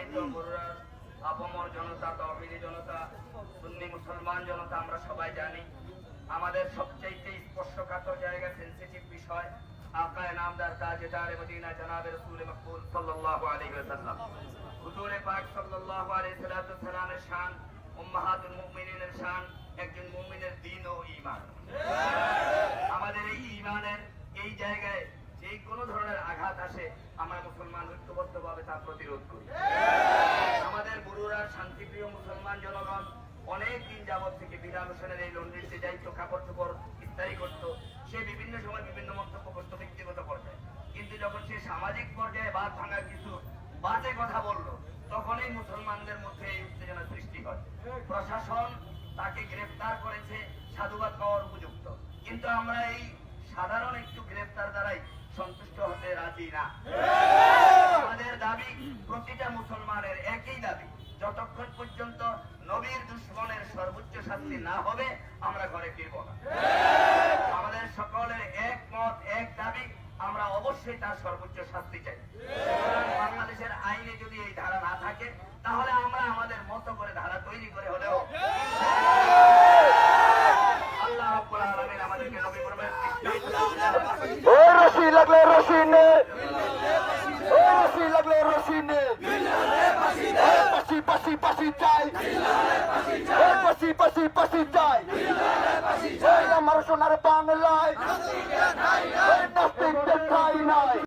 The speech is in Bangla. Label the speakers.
Speaker 1: সম্মানিত বড়ুরার আপামর জনতা, তৌহিদি জনতা, সুন্নি মুসলমান জনতা, আমরা সবাই জানি আমাদের সবচাইতে স্পর্শকাতর জায়গা, সেনসিটিভ বিষয় আকায়ে নামদার তাজদারে মদিনা জনাবে রাসূল মাকবুল সাল্লাল্লাহু আলাইহি ওয়াসাল্লাম, হুজুরে পাক সাল্লাল্লাহু আলাইহি সাল্লামের শান, উম্মাহাতুল মুমিনিনের শান, একজন মুমিনের দ্বীন ও ঈমান। আমাদের এই ঈমানের এই জায়গায় যে কোনো ধরনের আঘাত আসে, আমরা মুসলমান ঐক্যবদ্ধভাবে তা প্রতিরোধ করি। আমাদের বড়ুরার শান্তিপ্রিয় মুসলমান জনগণ অনেক দিন যাবৎ থেকে বিলাল হোসেনের এই লন্ড্রিতে যাইতো, কাপড় চোপড় ইত্যাদি করতো। সে বিভিন্ন সময় বিভিন্ন মন্তব্য করতো ব্যক্তিগত পর্যায়ে, কিন্তু যখন সে সামাজিক পর্যায়ে বাদ ভাঙার কিছু বাজে কথা বলল, তখনই মুসলমানদের মধ্যে এই উত্তেজনা সৃষ্টি হয়। প্রশাসন তাকে গ্রেফতার করেছে, সাধুবাদ পাওয়ার উপযুক্ত, কিন্তু আমরা এই সাধারণ একটু গ্রেফতার দ্বারাই সন্তুষ্ট হতে রাজি না। আমাদের দাবি, প্রতিটা মুসলমানের একই দাবি, যতক্ষণ পর্যন্ত নবীর দুশমনের সর্বোচ্চ শাস্তি না হবে আমরা ঘরে ফিরব না। আমাদের সকলের এক মত, এক দাবি, আমরা অবশ্যই তার সর্বোচ্চ শাস্তি চাই। বাংলাদেশের আইনে যদি এই ধারা না থাকে, তাহলে আমরা আমাদের মতো করে ধারা তৈরি করে হলেও আল্লাহ রাব্বুল আলামিন আমাদেরকে নবী পরমের
Speaker 2: রশি লাগলে রশি নে, রশি লাগলে রশি নে, পাশি পাশি পাশি চাই, পাশি পাশি পাশি চাই, আমার সোনার বাংলায় নাস্তিকদের ঠাঁই নাই।